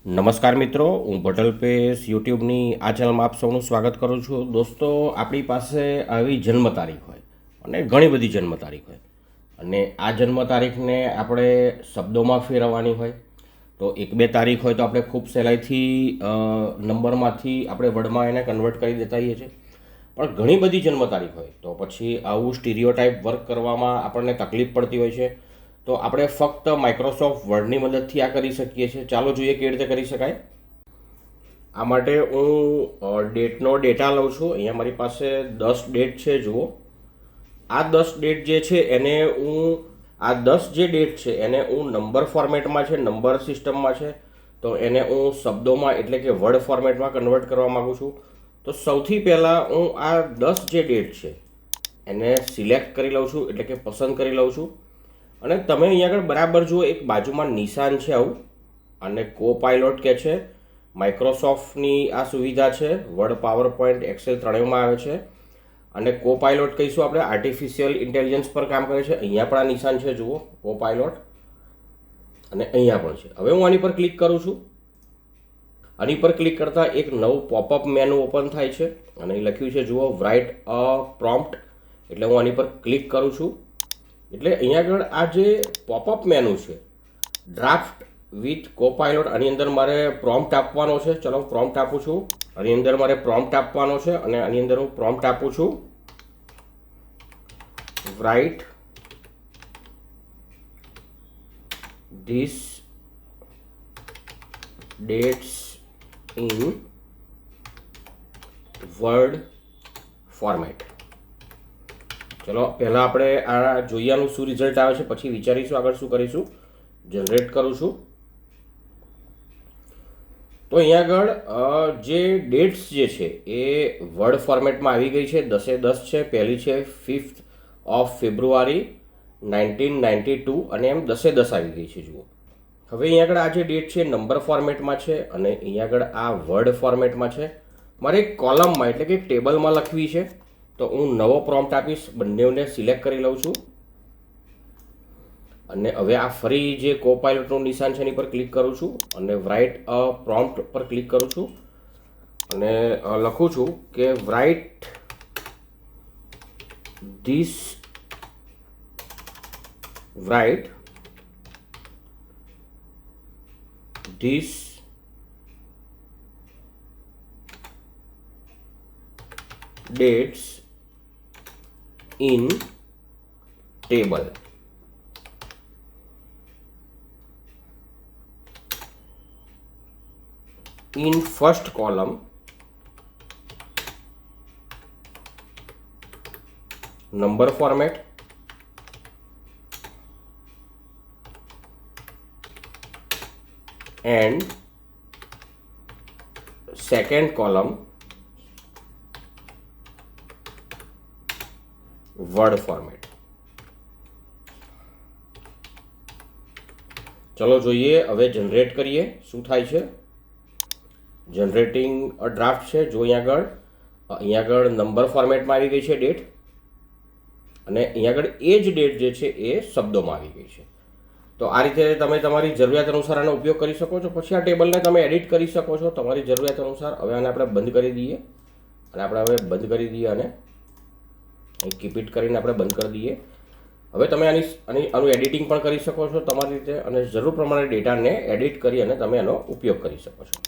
નમસ્કાર મિત્રો, હું ભટલ પેસ યુટ્યુબની આ ચેનલમાં આપ સૌનું સ્વાગત કરું છું. દોસ્તો, આપણી પાસે આવી જન્મ તારીખ હોય અને ઘણી બધી જન્મ તારીખ હોય અને આ જન્મ તારીખને આપણે શબ્દોમાં ફેરવવાની હોય તો એક બે તારીખ હોય તો આપણે ખૂબ સહેલાઈથી નંબરમાંથી આપણે વર્ડમાં એને કન્વર્ટ કરી દેતા હોઈએ છીએ. પણ ઘણી બધી જન્મ તારીખ હોય તો પછી આવું સ્ટીરિયોટાઇપ વર્ક કરવામાં આપણને તકલીફ પડતી હોય છે. તો આપણે ફક્ત માઇક્રોસોફ્ટ વર્ડની મદદથી આ કરી શકીએ છીએ. ચાલો જોઈએ કેવી રીતે કરી શકાય. આ માટે હું ડેટનો ડેટા લઉં છું. અહીંયા મારી પાસે 10 ડેટ છે. જુઓ, આ 10 ડેટ જે છે એને આ 10 જે ડેટ છે એને હું નંબર ફોર્મેટમાં છે, નંબર સિસ્ટમમાં છે, તો એને હું શબ્દોમાં એટલે કે વર્ડ ફોર્મેટમાં કન્વર્ટ કરવા માગું છું. તો સૌથી પહેલાં હું આ 10 જે ડેટ છે એને સિલેક્ટ કરી લઉં છું, એટલે કે પસંદ કરી લઉં છું. અને તમે અહીંયા આગળ બરાબર જુઓ, એક બાજુમાં નિશાન છે આવું, અને કોપાઇલોટ કે છે. માઇક્રોસોફ્ટની આ સુવિધા છે, વર્ડ, પાવર પોઈન્ટ, એક્સેલ ત્રણેયમાં આવે છે. અને કોપાઇલોટ કહીશું આપણે, આર્ટિફિશિયલ ઇન્ટેલિજન્સ પર કામ કરે છે. અહીંયા પણ આ નિશાન છે, જુઓ, કોપાઇલોટ, અને અહીંયા પણ છે. હવે હું આની પર ક્લિક કરું છું. આની પર ક્લિક કરતાં એક નવું પોપઅપ મેનુ ઓપન થાય છે અને લખ્યું છે, જુઓ, રાઇટ અ પ્રોમ્પ્ટ. એટલે હું આની પર ક્લિક કરું છું. એટલે અહીંયા આગળ આ જે પોપઅપ મેનુ છે, ડ્રાફ્ટ વિથ કોપાઇલોટ, આની અંદર મારે પ્રોમ્પ્ટ આપવાનો છે. ચલો, હું પ્રોમ્પ્ટ આપું છું. આની અંદર મારે પ્રોમ્પ્ટ આપવાનો છે અને આની અંદર હું પ્રોમ્પ્ટ આપું છું, write this dates in word format. ચલો, પહેલાં આપણે આ જોઈયાનું શું રિઝલ્ટ આવે છે, પછી વિચારીશું આગળ શું કરીશું. જનરેટ કરું છું. તો અહીંયા આગળ જે ડેટ્સ જે છે એ વર્ડ ફોર્મેટમાં આવી ગઈ છે. 10/10 છે. પહેલી છે 5 ફેબ્રુઆરી 1992 અને એમ 10/10 આવી ગઈ છે. જુઓ, હવે અહીંયા આગળ આ જે ડેટ છે નંબર ફોર્મેટમાં છે અને અહીંયા આગળ આ વર્ડ ફોર્મેટમાં છે. મારે એક કોલમમાં એટલે કે એક ટેબલમાં લખવી છે. તો હું નવો પ્રોમ્પ્ટ આપીશ, બંનેને સિલેક્ટ કરી લઉં છું. અને હવે આ ફરી જે કોપાઇલોટનું નિશાન છે એની પર ક્લિક કરું છું અને રાઇટ અ પ્રોમ્પ્ટ પર ક્લિક કરું છું અને લખું છું કે write this dates in table. In first column, number format, and second column, word format. ચલો જોઈએ, હવે જનરેટ કરીએ શું થાય છે. જનરેટિંગ અ ડ્રાફ્ટ છે. જો અહીંયા આગળ નંબર ફોર્મેટમાં આવી ગઈ છે ડેટ, અને અહીંયા આગળ એ જ ડેટ જે છે એ શબ્દોમાં આવી ગઈ છે. તો આ રીતે તમે તમારી જરૂરિયાત અનુસાર આનો ઉપયોગ કરી શકો છો. પછી આ ટેબલને તમે એડિટ કરી શકો છો તમારી જરૂરિયાત અનુસાર. હવે આને આપણે બંધ કરી દઈએ અને આપણે હવે બંધ કરી દઈએ અને કીપ ઇટ કરીને આપણે બંધ કરી દઈએ. હવે તમે આનું એડિટિંગ પણ કરી શકો છો તમારી રીતે, અને જરૂર પ્રમાણે ડેટાને એડિટ કરી અને તમે એનો ઉપયોગ કરી શકો છો.